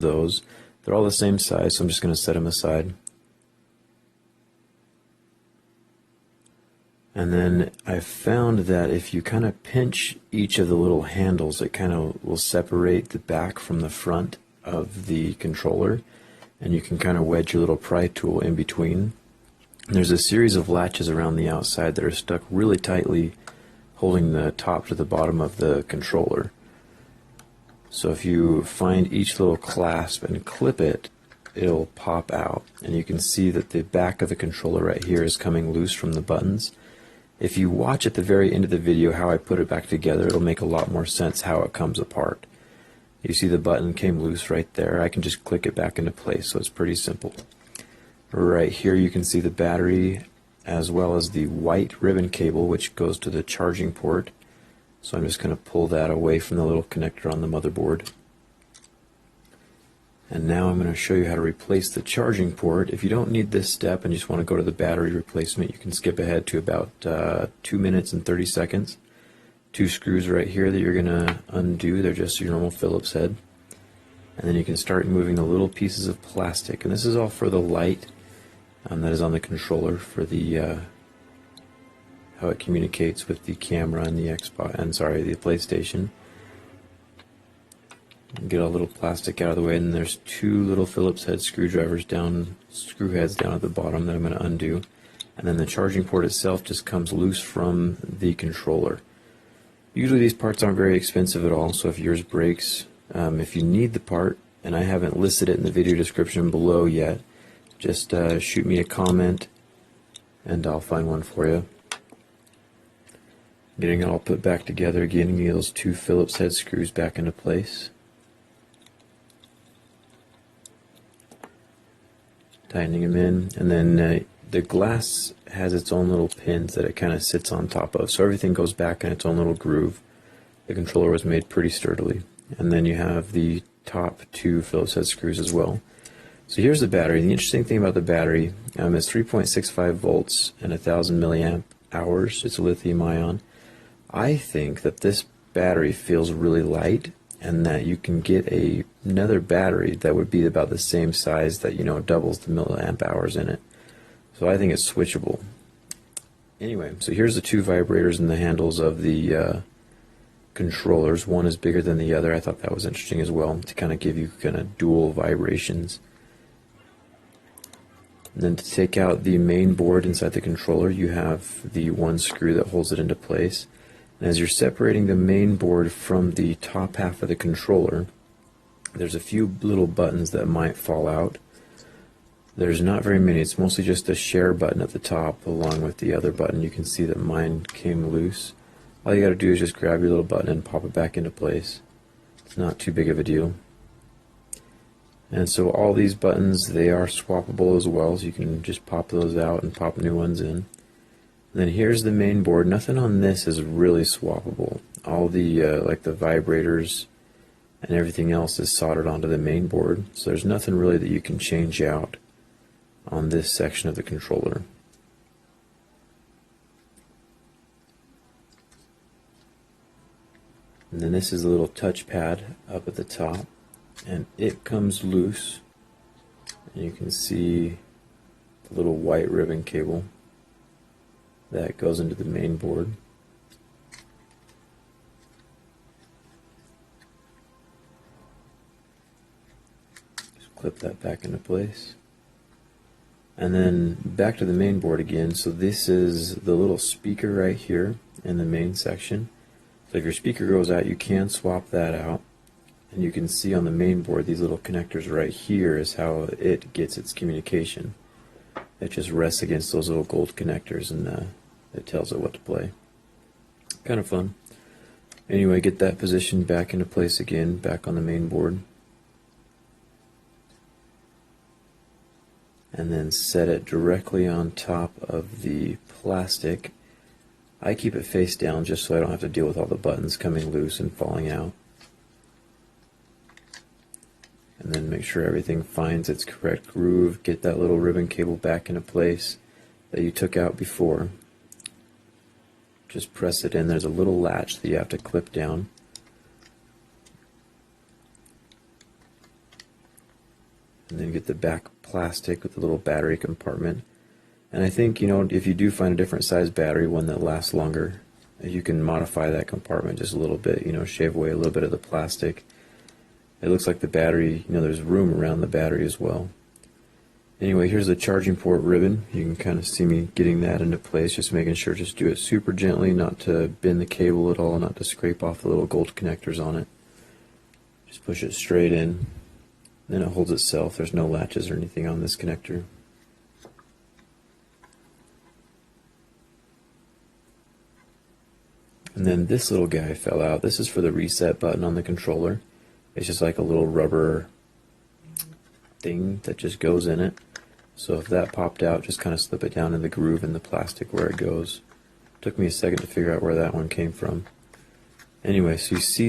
those. They're all the same size, so I'm just going to set them aside. And then I found that if you kind of pinch each of the little handles, it kind of will separate the back from the front of the controller, and you can kind of wedge your little pry tool in between. And there's a series of latches around the outside that are stuck really tightly, holding the top to the bottom of the controller. So if you find each little clasp and clip it, it'll pop out, and you can see that the back of the controller right here is coming loose from the buttons. If you watch at the very end of the video how I put it back together, it'll make a lot more sense how it comes apart. You see the button came loose right there. I can just click it back into place, so it's pretty simple. Right here you can see the battery as well as the white ribbon cable which goes to the charging port. So I'm just going to pull that away from the little connector on the motherboard. And now I'm going to show you how to replace the charging port. If you don't need this step and you just want to go to the battery replacement, you can skip ahead to about 2 minutes and 30 seconds. 2 screws right here that you're going to undo. They're just your normal Phillips head. And then you can start moving the little pieces of plastic. And this is all for the light that is on the controller for the how it communicates with the camera and the Xbox, and the PlayStation. Get all the little plastic out of the way, and there's 2 little Phillips head screwdrivers down, screw heads down at the bottom that I'm going to undo. And then the charging port itself just comes loose from the controller. Usually these parts aren't very expensive at all, so if yours breaks, if you need the part, and I haven't listed it in the video description below yet, just shoot me a comment and I'll find one for you. Getting it all put back together, getting those 2 Phillips head screws back into place. Tightening them in, and then the glass has its own little pins that it kind of sits on top of, so everything goes back in its own little groove. The controller was made pretty sturdily. And then you have the top 2 Phillips head screws as well. So here's the battery. The interesting thing about the battery is 3.65 volts and 1,000 milliamp hours. It's a lithium ion. I think that this battery feels really light, and that you can get another battery that would be about the same size that, doubles the milliamp hours in it. So I think it's switchable. Anyway, so here's the 2 vibrators in the handles of the controllers. One is bigger than the other. I thought that was interesting as well, to kind of give you kind of dual vibrations. And then to take out the main board inside the controller, you have the 1 screw that holds it into place. And as you're separating the main board from the top half of the controller, there's a few little buttons that might fall out. There's not very many. It's mostly just a share button at the top along with the other button. You can see that mine came loose. All you got to do is just grab your little button and pop it back into place. It's not too big of a deal. And so all these buttons, they are swappable as well, so you can just pop those out and pop new ones in. And then here's the main board. Nothing on this is really swappable. All the like the vibrators and everything else is soldered onto the main board, so there's nothing really that you can change out on this section of the controller. And then this is a little touchpad up at the top, and it comes loose, and you can see the little white ribbon cable that goes into the main board. Just clip that back into place. And then back to the main board again. So this is the little speaker right here in the main section. So if your speaker goes out, you can swap that out. And you can see on the main board these little connectors right here is how it gets its communication. It just rests against those little gold connectors, and it tells it what to play. Kind of fun. Anyway, get that position back into place again, back on the main board. And then set it directly on top of the plastic. I keep it face down just so I don't have to deal with all the buttons coming loose and falling out. And then make sure everything finds its correct groove. Get that little ribbon cable back into place that you took out before. Just press it in. There's a little latch that you have to clip down. and then get the back plastic with the little battery compartment. And I think, you know, if you do find a different size battery, one that lasts longer, you can modify that compartment just a little bit, you know, shave away a little bit of the plastic. It looks like the battery, you know, there's room around the battery as well. Anyway, here's the charging port ribbon. You can kind of see me getting that into place, just making sure just do it super gently, not to bend the cable at all, not to scrape off the little gold connectors on it. Just push it straight in, then it holds itself. There's no latches or anything on this connector. And then this little guy fell out. This is for the reset button on the controller. It's just like a little rubber thing that just goes in it. So if that popped out, just kind of slip it down in the groove in the plastic where it goes. Took me a second to figure out where that one came from. Anyway, so you see